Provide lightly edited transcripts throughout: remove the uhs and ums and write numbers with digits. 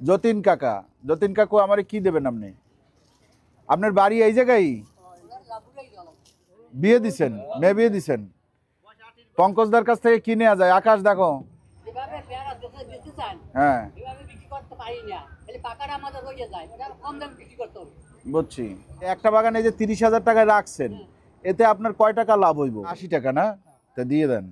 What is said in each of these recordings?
যতীন কাকা, যতীন কাকু আমারে কি দেবেন আপনি? আপনার বাড়ি এই জায়গায়? বিয়ে দিছেন, মেয়ে বিয়ে দিছেন? পঙ্কজদার কাছ থেকে কি নেওয়া যায়? আকাশ দেখো। হ্যাঁ বুঝছি। একটা বাগান এই যে 30,000 টাকায় রাখছেন, এতে আপনার কয় টাকা লাভ হইব? 80 টাকা না? তা দিয়ে দেন।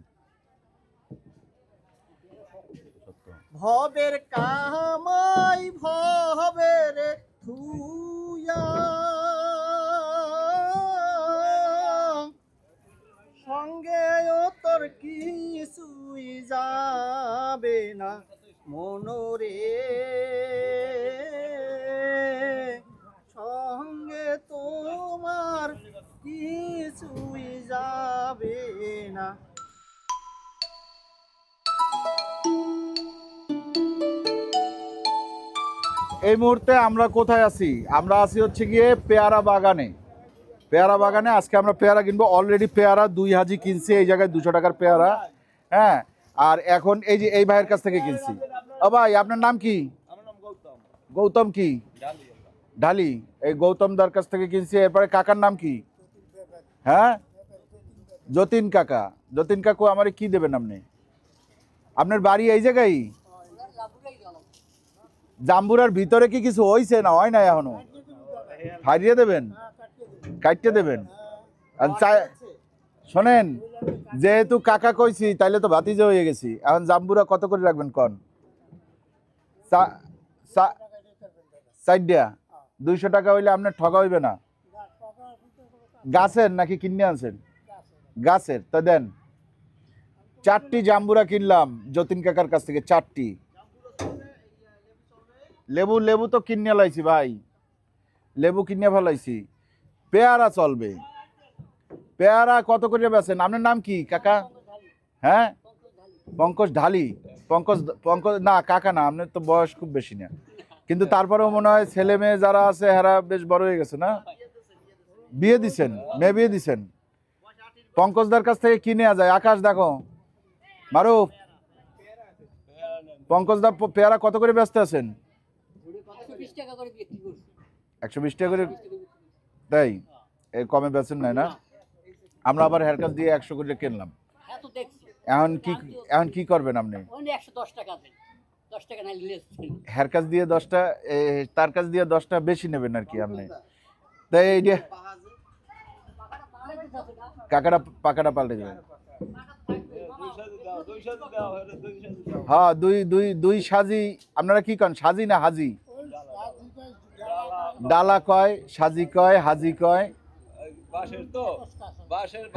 ভবের কামাই ভবের থুয়া, সঙ্গে ও তোর কিছুই যাবে না মনোরে, সঙ্গে তোমার কিছুই যাবে না। এই মুহূর্তে আমরা কোথায় আছি? আমরা আছি হচ্ছে গিয়ে পেয়ারা বাগানে। পেয়ারা বাগানে আজকে আমরা পেয়ারা কিনবো। অলরেডি পেয়ারা 2 হাজি কিনছি, এই জায়গায় 200 টাকার পেয়ারা। হ্যাঁ, আর এখন এই যে এই ভাইয়ের কাছ থেকে কিনছি। ও ভাই, আপনার নাম কি? গৌতম কি? ঢালি। এই গৌতম দার কাছ থেকে কিনছি। এরপরে কাকার নাম কি? হ্যাঁ, যতীন কাকা। যতীন কাকু আমারে কি দেবেন আপনি? আপনার বাড়ি এই জায়গায়? জাম্বুরার ভিতরে কি কিছু হইছে না হয় না এখনো? হারিয়ে দেবেন, কাটতে দেবেন। শোনেন, যেহেতু কাকা কইছি তাইলে তো ভাতিজা হয়ে গেছি। এখন জাম্বুরা কত করে রাখবেন কন? 200 টাকা হইলে আপনার ঠকা হইবে না? গাছের নাকি কিনে আনছেন? গাছের। তা দেন। 4টি জাম্বুরা কিনলাম যতীন কাকার কাছ থেকে, 4টি। লেবু লেবু তো কিনে লাইছি ভাই, লেবু কিনে ফেলাইছি। পেয়ারা চলবে। পেয়ারা কত করে বেচেন? আপনার নাম কি কাকা? হ্যাঁ, পঙ্কজ ঢালি। পঙ্কজ পঙ্কজ না কাকা না, আপনার তো বয়স খুব বেশি না, কিন্তু তারপরেও মনে হয় ছেলে মেয়ে যারা আছে এরা বেশ বড় হয়ে গেছে না? বিয়ে দিছেন, মেয়ে বিয়ে দিছেন? পঙ্কজদার কাছ থেকে কি নেওয়া যায়? আকাশ দেখো। মারুফ, পঙ্কজদা পেয়ারা কত করে ব্যস্ত আছেন? 120 টাকা করে। তাই এই কমে বেচেন নাই না? আমরা আবার হেয়ার কাজ দিয়ে 100 করে কিনলাম। এখন কি করবেন আপনি? হেয়ার কাজ দিয়ে 10টা, তার কাজ দিয়ে 10টা বেশি নেবেন আর কি আপনি? তাই এই যে কাকাটা পাকাটা পাল্টে যাবে। হ্যাঁ, দুই সাজি। আপনারা কি কন, সাজি না হাজি? ডালা কয়, সাজি কয়, হাজি কয়।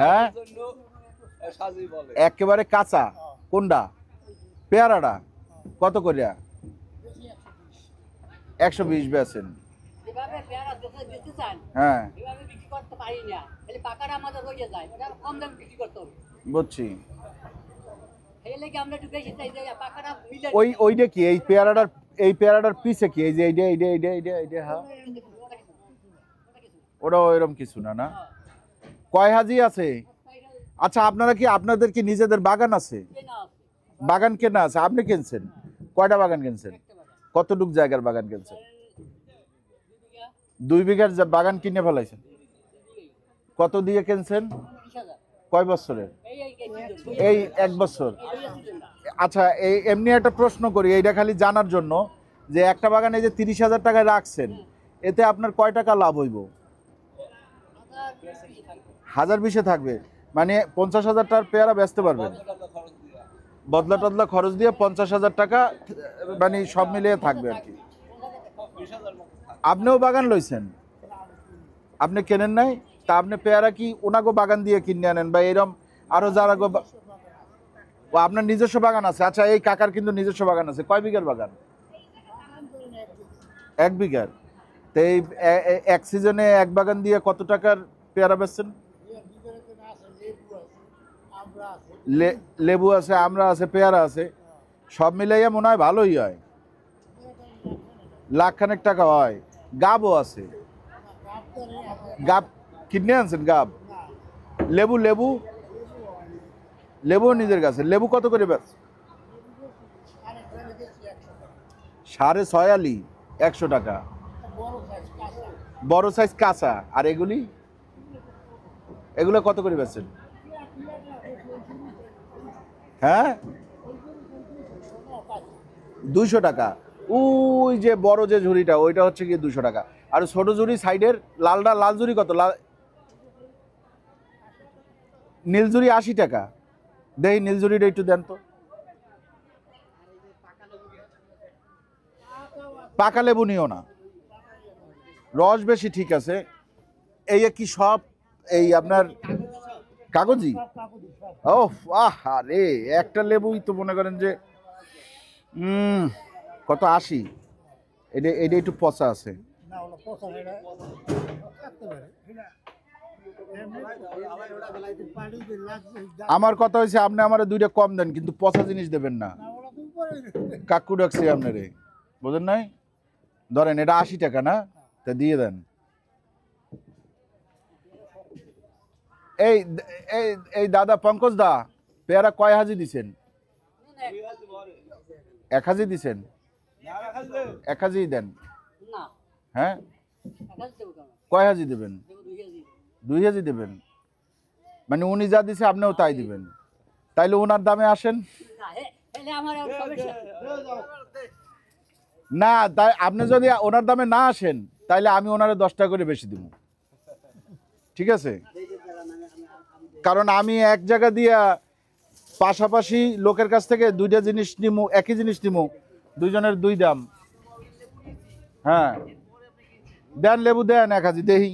হ্যাঁ, একেবারে কাঁচা কোনটা? পেয়ারাটা কত করিয়া? 120 বেচেন? হ্যাঁ বুঝছি। ওইটা কি এই পেয়ারাটার পিছে কি? এই যে এইটা হ্যাঁ, ওটা ওইরকম কিছু না না? কয় হাজি আছে? আচ্ছা, আপনারা কি আপনাদের কি নিজেদের বাগান আছে? বাগান কেনা আছে? আপনি কিনছেন? কয়টা বাগান কিনছেন? কতটুক জায়গার বাগান কিনছেন? 2 বিঘার বাগান কিনে ফেলাইছেন? কত দিয়ে কিনছেন? কয় বছরের? এই 1 বছর। আচ্ছা, এই এমনি একটা প্রশ্ন করি, এইটা খালি জানার জন্য, যে একটা বাগান এই যে 30,000 টাকায় রাখছেন, এতে আপনার কয় টাকা লাভ হইব? 1020 থাকবে, মানে 50,000 টাকার পেয়ারা বেচতে পারবেন। বদলা টদলা খরচ দিয়ে 50,000 টাকা মানে সব মিলিয়ে থাকবে আর কি। আপনিও বাগান লইছেন? আপনি কেনেন নাই? তা আপনি পেয়ারা কি ওনাগো বাগান দিয়ে কিনে আনেন বা এরম আরো যারা আপনার নিজস্ব বাগান আছে? আচ্ছা, এই কাকার কিন্তু নিজস্ব বাগান আছে। কয় বিঘার বাগান? 1 বিঘার। তো এই এক সিজনে এক বাগান দিয়ে কত টাকার পেয়ারা বেচছেন? লেবু আছে, আমরা আছে, পেয়ারা আছে, সব মিলাইয়া মনে হয় ভালোই হয়। লাখখানেক টাকা হয়। গাবও আছে? গাব কিনে আনছেন? গাব লেবু লেবু লেবু নিজের কাছে। লেবু কত করে বেচ? 6.5 100 টাকা। বড় সাইজ কাঁচা। আর এগুলি এগুলো কত করে বেচেন? হ্যাঁ 200 টাকা। ওই যে বড় যে ঝুড়িটা ওইটা হচ্ছে গিয়ে 200 টাকা। আর ছোট ঝুড়ি সাইডের লালটা, লাল ঝুড়ি কত? নীল ঝুড়ি 80 টাকা। দেই নীল ঝুড়িটা একটু দেন তো। পাকা লেবু নিও না, রস বেশি, ঠিক আছে। এই কি সব এই আপনার কাগজি? ও আরে একটা লেবুই তো মনে করেন যে কত 80। এটা এটা একটু পচা আছে। আমার কথা হয়েছে আপনি আমার 2টা কম দেন, কিন্তু পচা জিনিস দেবেন না। কাকু ডাকছি আপনারে, বুঝেন নাই? ধরেন এটা 80 টাকা না, তা দিয়ে দেন। এই এই এই দাদা পঙ্কজ দা, পেয়ারা কয় হাজি দিছেন? 1 হাজি দিছেন? 1 হাজি দেন। হ্যাঁ কয় হাজি দেবেন? 2 হাজি দেবেন? মানে উনি যা দিছে আপনিও তাই দিবেন? তাইলে ওনার দামে আসেন না। তাই আপনি যদি ওনার দামে না আসেন তাইলে আমি ওনারে 10 টাকা করে বেশি দিব, ঠিক আছে? কারণ আমি এক জায়গা দিয়া পাশাপাশি লোকের কাছ থেকে 2টা জিনিস নিমু, একই জিনিস নিমু, দুইজনের 2 দাম। হ্যাঁ দেন লেবু দেন 1 হাজি দেহি।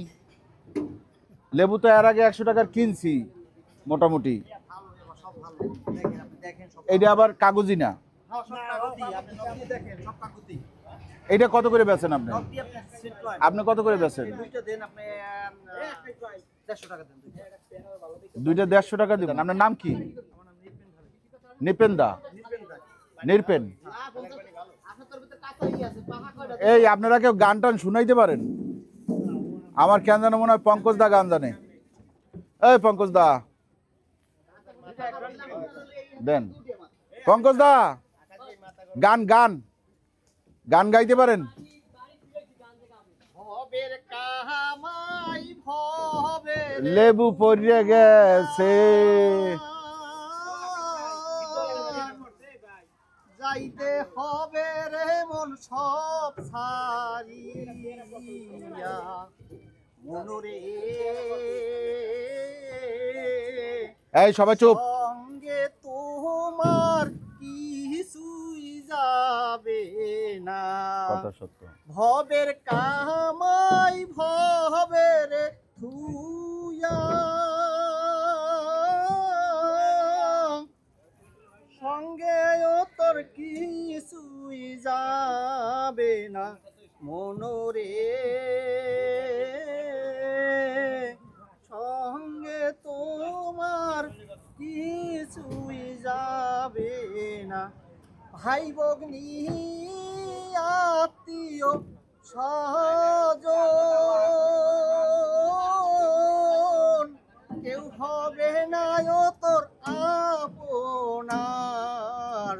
লেবু তো এর আগে 100 টাকার কিনছি মোটামুটি। এটা আবার কাগজি না। এটা কত করে বেচেন আপনি? আপনি কত করে বেচেন? 2টা 150 টাকা দিবেন। আপনার নাম কি? নিপেন দা? নিরপেন? এই আপনারা কেউ গান টান শুনাইতে পারেন? আমার কেন জানো মনে হয় পঙ্কজ দা গান জানে। এই পঙ্কজ দা দেন। পঙ্কজ দা গান গান গান গাইতে পারেন? লেবু পড়ে গেছে যাইতে হবে রে মন সব ছাড়িয়া মনরে। এই সবাই চুপ। সঙ্গে তোমার কিছুই যাবে না, কথা সত্য। ভবের কামাই ভবের থুইয়া, সঙ্গে ও তোর কিছুই যাবে না মনরে। সঙ্গে তোমার কিছুই যাবে না, ভাই ভগ্নী আত্মীয় স্বজন কেউ হবে না ও তোর আপনার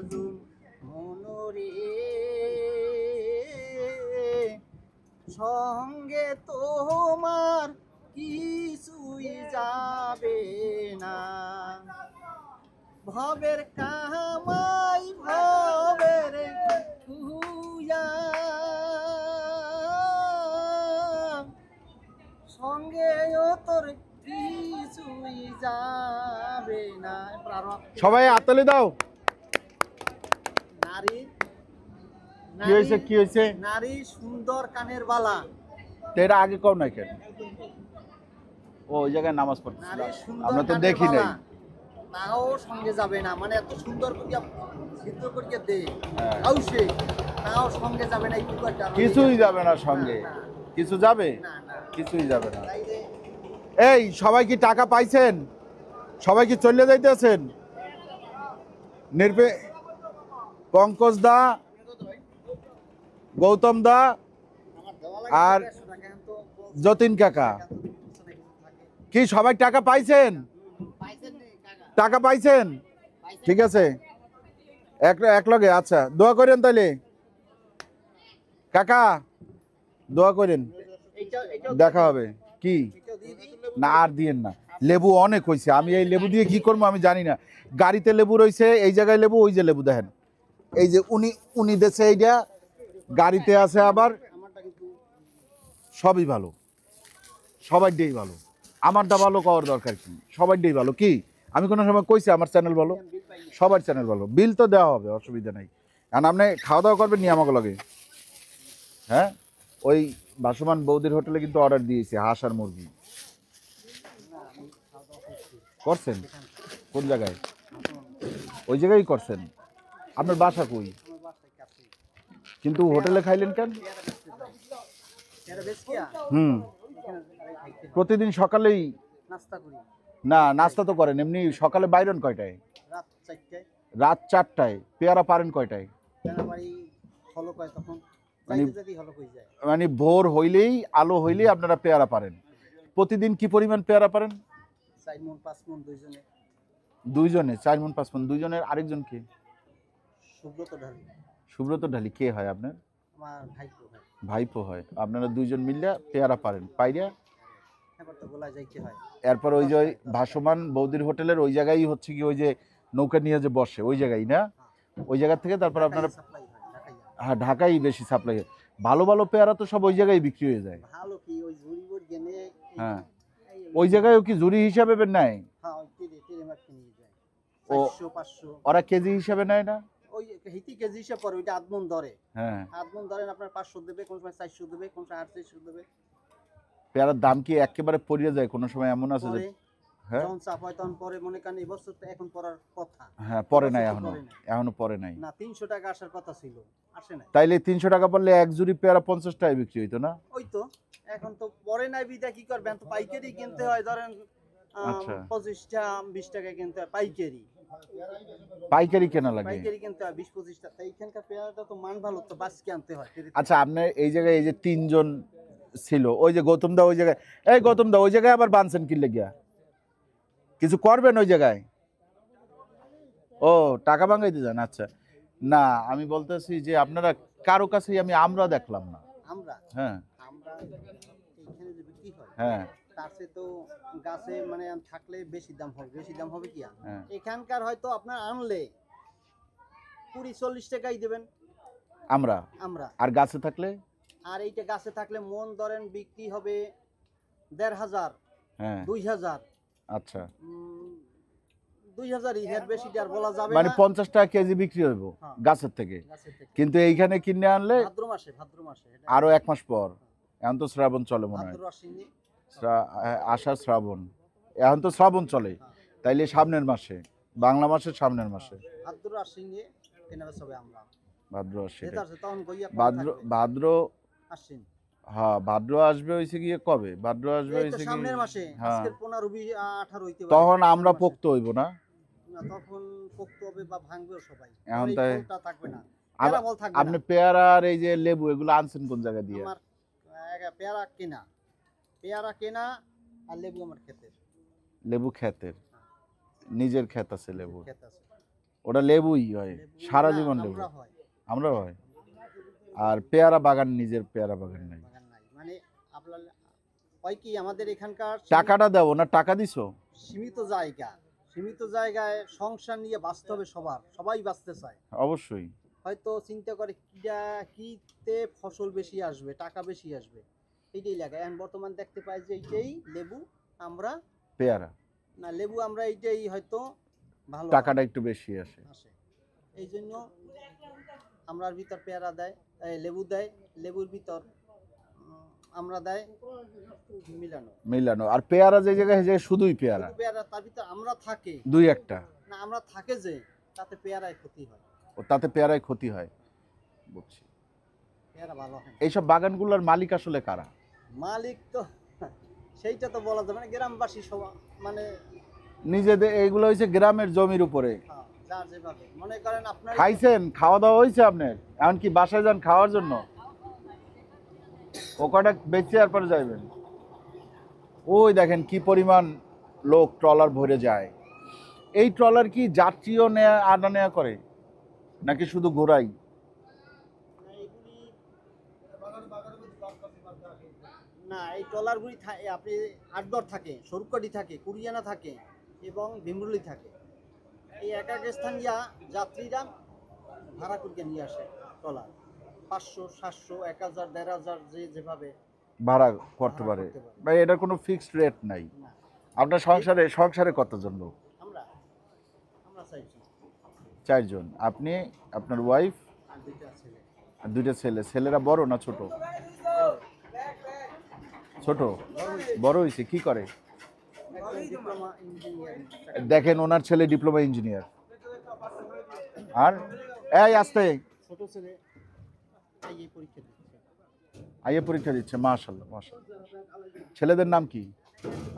মনরে। সঙ্গে তোমার কিছুই যাবে না, ভবের কামাই ভবের থুইয়া, সঙ্গে ও তোর কিছুই যাবে না। সবাই হাততালি দাও। নারী কি হয়েছে? কি হয়েছে? নারী সুন্দর কানের বালা। এটা আগে কম নাই কেন? ও ওই জায়গায় নামাজ পড়তেছিল, নারী সুন্দর আমরা তো কানের দেখি নাই। বালা, তাও সঙ্গে যাবে না, মানে এত সুন্দর করিয়া সিদ্ধ করিয়া দে হ্যাঁ। আউসে, তাও সঙ্গে যাবে না। একটু একটা কিছুই যাবে না সঙ্গে। না, কিছু যাবে? না, না। কিছুই যাবে না। তাই যে এই সবাই কি টাকা পাইছেন? সবাই কি চলে যাইতেছেন? নির্বে পঙ্কজ দা, গৌতম দা আর যতীন কাকা কি সবাই টাকা পাইছেন? টাকা পাইছেন? ঠিক আছে এক লগে। আচ্ছা দোয়া করেন তাইলে। কাকা দোয়া করেন, এইটা দেখা হবে। কি এটাও দিয়ে দিই। না আর দিয়েন না, লেবু অনেক হয়েছে, আমি এই লেবু দিয়ে কি করবো আমি জানি না। গাড়িতে লেবু রয়েছে, এই জায়গায় লেবু, ওই যে লেবু দেখেন, এই যে উনি উনি দেশে এইটা, গাড়িতে আছে আবার, আমারটা কিন্তু সবই ভালো, সবাইটাই ভালো। আমারটা ভালো করার দরকার কি, সবাইটাই ভালো। কি আমি কোনো সময় কইছি আমার চ্যানেল ভালো? বিল পাই না। সবার চ্যানেল ভালো, বিল তো দেওয়া হবে, অসুবিধা নাই। কারণ আপনি খাওয়া দাওয়া করবেন নিয়ে আমাকে লাগে। হ্যাঁ, ওই ভাসমান বৌদির হোটেলে কিন্তু অর্ডার দিয়েছি হাঁস আর মুরগি। করছেন কোন জায়গায়? ওই জায়গায় করছেন? আপনার বাসা কই? আমার বাসায় কাছে। কিন্তু হোটেলে খাইলেন কেন? পেয়ারা বেশ কিয়া হুম, এখানে খাইতে হয়। প্রতিদিন সকালেই? নাস্তা করি না, নাস্তা তো করেন এমনি, সকালে বাইরন কয়টায়? রাত 4টায়। রাত 4টায়। পেয়ারা পারেন কয়টায়? পেয়ারা বাড়ি হলো কয় তখন মানে- চাইতে যদি হলো কই যায়। মানে ভোর হইলেই, আলো হইলেই আপনারা পেয়ারা পারেন। প্রতিদিন কি পরিমাণ পেয়ারা পারেন? 4 মণ 5 মণ দুইজনে। দুইজনে 4 মণ 5 মণ। দুইজনের আরেকজন কে? সুব্রত ঢালি সুব্রত ঢালি কে হয় আপনার? আমার ভাইপো ভাই। ভাইপো হয়। আপনারা দুইজন মিললে পেয়ারা পারেন, পাইরা এবার তো গোলা যাইতে হয়। এরপর ওই যে ওই ভাসমান বৌদির হোটেলের ওই জায়গায় হচ্ছে কি, ওই যে নৌকা নিয়ে যে বসে ওই জায়গায় না, ওই জায়গা থেকে তারপর আপনারা, সাপ্লাই হয় ঢাকায়। হ্যাঁ ঢাকাই বেশি সাপ্লাই হয়। ভালো ভালো পেয়ারা তো সব ওই জায়গায় বিক্রি হয়ে যায়। ভালো কি ওই ঝুড়িবোর গেনে হ্যাঁ, ওই জায়গায়ও কি ঝুড়ি হিসাবে নেয়? হ্যাঁ ওই টেরে মার্কে নিয়ে যায়। ও 400 500 ওরা কেজি হিসাবে নেয় না? ওই হিতি কেজি হিসাব পড়ে, ওইটা আদমন ধরে। হ্যাঁ, আদমন ধরেন আপনার 500 দেবে, কোন সময় 400 দেবে, কোন সময় 800 দেবে। পেয়ারার দাম কি একেবারে পড়িয়ে যায়? কোনো সময় এমন আছে যে, পরে হ্যাঁ যখন চাপ হয় তখন পরে, মনে করেন এই বছর তো এখন পড়ার কথা হ্যাঁ, পরে নাই, এবছর তো এখনো পরে নাই। এখনো পরে নাই। না 300 টাকা আসার কথা ছিল, আসে নাই। তাইলে 300 টাকা পড়লে এক জুড়ি পেয়ারা 50 টাকায় বিক্রি হইতো না? ওই তো এখন তো পরে নাই বিদা কি করবেন, তো পাইকারি কিনতে হয়, ধরেন আচ্ছা। 25টা 20 টাকায় কিনতে হয় পাইকারি। পাইকারি কেনা লাগে। পাইকারি কিনতে হয় 20-25 টাকা। এইখানকার পেয়ারাটা তো মান ভালো, তো বাসকে আনতে হয়। আচ্ছা, আপনার এই জায়গায় এই যে 3জন ছিল, ওই যে গৌতম দা ওই জায়গায়, এই গৌতম দা ওই জায়গায় আবার বানছেন কি লেগিয়া? কিছু করবেন ওই জায়গায়? ও টাকা ভাঙাইতে যান? আচ্ছা, না আমি বলতেছি যে আপনারা কারো কাছেই আমরা দেখলাম না। আমরা হ্যাঁ আমরা এখানে যে বিক্রি হয় হ্যাঁ তার চেয়ে তো গাছে মানে থাকলে বেশি দাম হবে। বেশি দাম হবে কি হ্যাঁ। এখানকার হয়তো আপনার আনলে 20-40 টাকাই দেবেন আমরা, আমরা। আর গাছে থাকলে? আর এইটা গাছে থাকলে মন ধরেন বিক্রি হবে 1500 হ্যাঁ 2000। আচ্ছা, 2000 এর বেশি আর বলা যাবে মানে না। 50 টাকা কেজি বিক্রি হইব হ্যাঁ। গাছের থেকে। গাছের থেকে। কিন্তু এইখানে কিনে আনলে ভাদ্র মাসে এটা আরো 1 মাস পর। এখন তো শ্রাবণ চলে মনে হয়, ভাদ্র আশ্বিনে। আষাঢ় শ্রাবণ, এখন তো শ্রাবণ চলে, তাইলে সামনের মাসে, বাংলা মাসের সামনের মাসে ভাদ্র আশ্বিনে কেনা বেচা হবে আমরা। ভাদ্র আসে। যেটা আছে তখন গইয়া কম ভাদ্র থাকবে। ভাদ্র আশ্বিন হ্যাঁ, ভাদ্র আসবে হইছে গিয়ে কবে? ভাদ্র আসবে এই তো হইছে সামনের গিয়ে, মাসে। হ্যাঁ আজকের 15-18 হইতে পারে। তখন আমরা সামনের মাসে। পোক্ত হইব না? না, তখন পোক্ত হবে বা ভাঙবেও সবাই। এখন এই তাই ফলটা থাকবে না। আবার পেয়ারা ফল থাকবে আপনি না। পেয়ারা আর এই যে লেবু এগুলো আনছেন কোন জায়গা দিয়ে? আমার পেয়ারা কেনা। পেয়ারা কেনা আর লেবু আমার ক্ষেতের। লেবু ক্ষেতের, নিজের ক্ষেত আছে লেবু? ক্ষেত আছে। ওটা লেবুই হয় লেবু সারা না, জীবন লেবু? আমরা হয়। আমরা হয়। আর পেয়ারা বাগান, নিজের পেয়ারা বাগান নাই? বাগান নাই। মানে আপনার হয় কি আমাদের এখানকার টাকাটা দেবো না? টাকা দিছো? সীমিত জায়গা, সীমিত জায়গায় সংসার নিয়ে বাঁচতে হবে সবার। সবাই বাঁচতে চায়। অবশ্যই। হয়তো চিন্তা করে কিতে ফসল বেশি আসবে, টাকা বেশি আসবে, এইটাই লাগে। এখন বর্তমান দেখতে পাই যে এইটাই লেবু আমরা, পেয়ারা না লেবু আমরা এইটাই হয়তো ভালো টাকাটা একটু বেশি আসে। আসে। এই জন্য আমরার ভিতর পেয়ারা দেয়, লেবু দেয়, লেবুর ভিতর আমরা দেয় মিলানো। মিলানো। আর পেয়ারা যে জায়গায় সেই জায়গায় শুধুই পেয়ারা, শুধু পেয়ারা, তার ভিতর আমরা থাকে দুই একটা, না, আমরা থাকে যে তাতে পেয়ারায় ক্ষতি হয়। ও তাতে পেয়ারায় ক্ষতি হয়, বুঝছি। পেয়ারা ভালো হয় না। এইসব বাগানগুলোর মালিক আসলে কারা? মালিক তো সেইটা তো বলা যাবে না। গ্রামবাসী সবাই মানে নিজেদের, এইগুলো হয়েছে গ্রামের জমির উপরে। যার যেভাবে মনে করেন আপনার খাইছেন, খাওয়া দাওয়া হয়েছে আপনার? এমনকি বাসায় যান খাওয়ার জন্য? ও কটা বেঁচে আর পরে যাইবেন। ওই দেখেন কি পরিমাণ লোক ট্রলার ভরে যায়। এই ট্রলার কি যাত্রীও নেয়া আনা নেয়া করে নাকি শুধু ঘোরাই? এগুলি না, এই ট্রলারগুলি আপনি আটগড় থাকে, সরুকাটি থাকে, কুরিয়ানা থাকে এবং ভীমরুলি থাকে। এই এক এক স্থান গিয়া যাত্রীরা ভাড়া করিয়া নিয়ে আসে ট্রলার, 500, 700, 1000, 1500 যে যেভাবে ভাড়া করতে ভাড়া পারে করতে পারে। ভাই, এটার কোনো ফিক্সড রেট নাই। না, আপনার সংসারে কতজন লোক? আমরা আমরা চাইছি 4 জন, আপনি, আপনার ওয়াইফ আর 2টা ছেলে। আর 2টা ছেলে। ছেলেরা বড় না ছোট? ছোট। বড় হয়েছে, কি করে? একজন ডিপ্লোমা ইঞ্জিনিয়ারিং, দেখেন ওনার ছেলে ডিপ্লোমা ইঞ্জিনিয়ার। আর এই আসতে ছোট ছেলে এই পরীক্ষা দিচ্ছে। আইএ পরীক্ষা দিচ্ছে, মাশাআল্লাহ মাশাআল্লাহ। ছেলেদের নাম কি?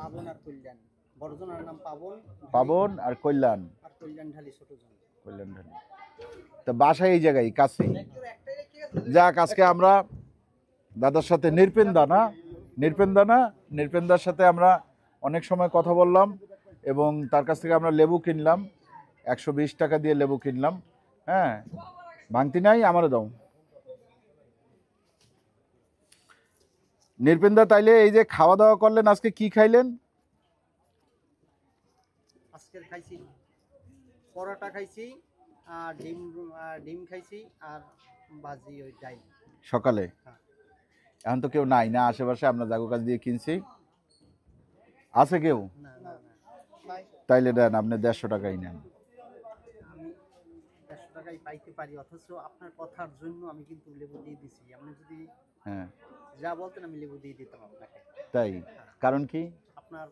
পাবন আর কল্যাণ। বড়জনের নাম পাবন, পাবন আর কল্যাণ। আর কল্যাণ ঢালি ছোটজন। কল্যাণ ঢালি। তো বাসা এই জায়গায় কাছেই। যাক, আজকে আমরা দাদার সাথে নির্পেন্দার সাথে আমরা অনেক সময় কথা বললাম এবং তার কাছ থেকে আমরা লেবু কিনলাম। 120 টাকা দিয়ে লেবু কিনলাম। হ্যাঁ, ভাঙতি নাই, আমারও দাও। নির্পেন্দা, তাইলে এই যে খাওয়া দাওয়া করলেন, আজকে কি খাইলেন? আজকের খাইছি পরোটা খাইছি আর ডিম খাইছি আর ভাজি ওই ডাল সকালে। হ্যাঁ। এখন তো কেউ নাই না আশেপাশে, আমরা জাগো কাছ দিয়ে কিনছি। আছে কেউ? না না না, তাইলে দেন, আপনি 150 টাকাই নেন। আমি 150 টাকায় পাইতে পারি, অথচ আপনার কথার জন্য আমি কিন্তু লেবু দিয়ে দিছি। আপনি যদি হ্যাঁ, যা বলতেন আমি লেবু দিয়ে দিতাম আপনাকে। তাই? কারণ কি? আপনার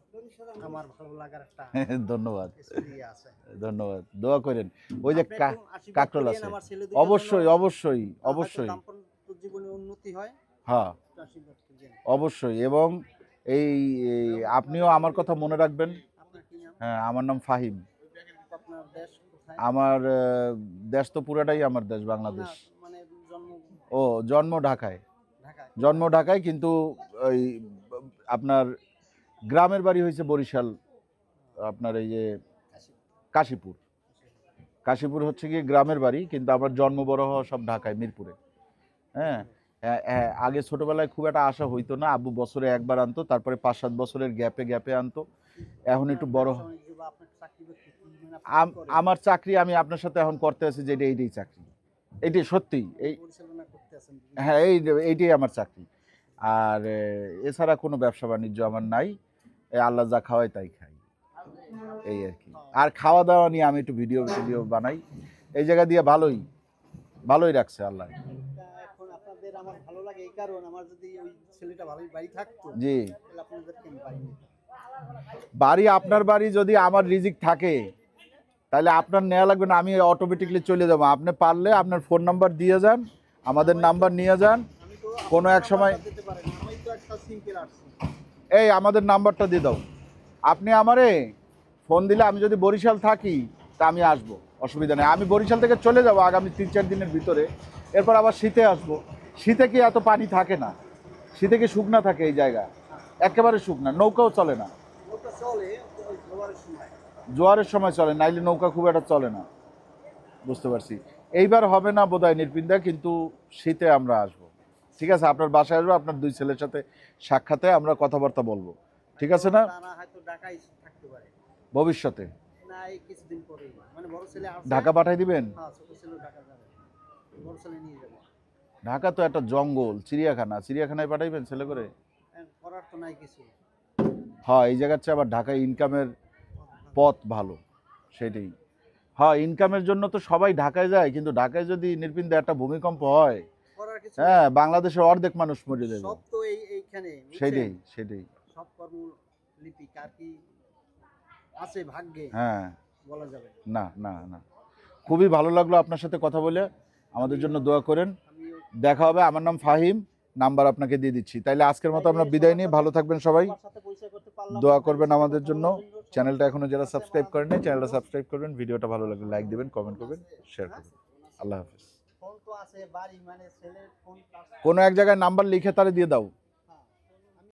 আমার ভালো লাগার একটা ধন্যবাদ, স্টোরি আছে। ধন্যবাদ। দোয়া করেন। ওই যে আপনি একটু আশীর্বাদ কাকরোল করিয়েন আছে। আমার ছেলে দুইটার অবশ্যই জন্য, অবশ্যই হয়তো অবশ্যই। দাম্পত্য জীবনে উন্নতি হয়। হ্যাঁ, একটু আশীর্বাদ করিয়েন। অবশ্যই। এবং এই আপনিও আমার কথা মনে রাখবেন। আপনার কি নাম? হ্যাঁ, আমার নাম ফাহিম। আপনার দেশ কোথায়? আমার দেশ তো পুরাটাই আমার দেশ, বাংলাদেশ। না, মানে জন্ম ও, জন্ম ঢাকায়। ঢাকায়। জন্ম ঢাকায়, কিন্তু ওই আপনার গ্রামের বাড়ি হয়েছে বরিশাল, আপনার এই যে কাশীপুর। কাশীপুর হচ্ছে গিয়ে গ্রামের বাড়ি, কিন্তু আমার জন্ম বড় হওয়া সব ঢাকায়, মিরপুরে। হ্যাঁ, আগে ছোটবেলায় খুব একটা আশা হইতো না। আব্বু বছরে একবার আনতো, তারপরে 5-7 বছরের গ্যাপে আনতো। এখন একটু বড়। আমার চাকরি আমি আপনার সাথে এখন করতে আছি, যে এইটাই চাকরি, এইটাই সত্যি। হ্যাঁ, এইটাই আমার চাকরি। আর এছাড়া কোনো ব্যবসা বাণিজ্য আমার নাই। আল্লাহ যা খাওয়ায় তাই খাই, এই আর কি। আর খাওয়া দাওয়া নিয়ে আমি একটু ভিডিও বানাই। এই জায়গা দিয়ে ভালোই রাখছে আল্লাহ। এখন আপনাদের আমার ভালো লাগে এই কারণ, আমার যদি ওই ছেলেটা ভালোই বাড়ি থাকতো, জি, তাহলে আপনাদেরকে আমি বাড়ি নিতাম। বাড়ি, আপনার বাড়ি যদি আমার রিজিক থাকে তাহলে আপনার নেওয়া লাগবে না, আমি অটোমেটিকলি চলে যাবো। আপনি পারলে আপনার ফোন নাম্বার দিয়ে যান, আমাদের নাম্বার নিয়ে যান। আমি তো কোনো এক সময় দিতে পারি না, আমি তো একটা সিম্পল আসছি। এই আমাদের নাম্বারটা দিয়ে দাও। আপনি আমারে ফোন দিলে, আমি যদি বরিশাল থাকি তা আমি আসবো, অসুবিধা নেই। আমি বরিশাল থেকে চলে যাব আগামী 3-4 দিনের ভিতরে। এরপর আবার শীতে আসবো। শীতে কি এত পানি থাকে না, শীতে কি শুকনা থাকে এই জায়গা? একেবারে শুকনা, নৌকাও চলে না। ওটা চলে ওই জোয়ারের সময়। জোয়ারের সময় চলে, নাইলে নৌকা খুব একটা চলে না। বুঝতে পারছি। এইবার হবে না বোধহয় নির্পিন্দা, কিন্তু শীতে আমরা আসবো। ঠিক আছে, আপনার বাসায় আসবো, আপনার 2 ছেলের সাথে সাক্ষাতে আমরা কথাবার্তা বলবো। ঠিক আছে না? তারা হয়তো ঢাকায় থাকতে পারে ভবিষ্যতে না, এই কিছুদিন পরেই। মানে বড় ছেলে আসছে, ঢাকা পাঠাই দিবেন? হ্যাঁ, ছোট ছেলে ঢাকা যাবে, বড় ছেলে নিয়ে যাবে। ঢাকা তো একটা জঙ্গল, চিড়িয়াখানায় পাঠাইবেন ছেলে করে? করার তো নাই কিছু। হ্যাঁ, এই জায়গার চেয়ে আবার ঢাকায় ইনকামের পথ ভালো, সেটাই। হ্যাঁ, ইনকামের জন্য তো সবাই ঢাকায় যায়, কিন্তু ঢাকায় যদি নির্পিন্দা একটা ভূমিকম্প হয়, করার কিছু হ্যাঁ, বাংলাদেশের অর্ধেক মানুষ মরে যাবে। সব তো এইখানে, সেটাই। সব কর্মলিপি কার কি আছে ভাগ্যে হ্যাঁ, বলা যাবে না। খুবই ভালো লাগলো আপনার সাথে কথা বলে। আমাদের জন্য দোয়া করেন। আমিও দেখা হবে। আমার নাম ফাহিম, নাম্বার আপনাকে দিয়ে দিচ্ছি। তাইলে আজকের মতো আমরা বিদায় নিই। ভালো থাকবেন সবাই, সবার সাথে পরিচয় করতে পারলাম। দোয়া করবেন আমাদের জন্য। চ্যানেলটা এখনো যারা সাবস্ক্রাইব করেননি, চ্যানেলটা সাবস্ক্রাইব করবেন। ভিডিওটা ভালো লাগলে লাইক দিবেন, কমেন্ট করবেন, শেয়ার করবেন। আল্লাহ হাফেজ। ফোন তো আছে বাড়ি, মানে ছেলের ফোন কোনো এক জায়গায় নাম্বার লিখে তারে দিয়ে দাও।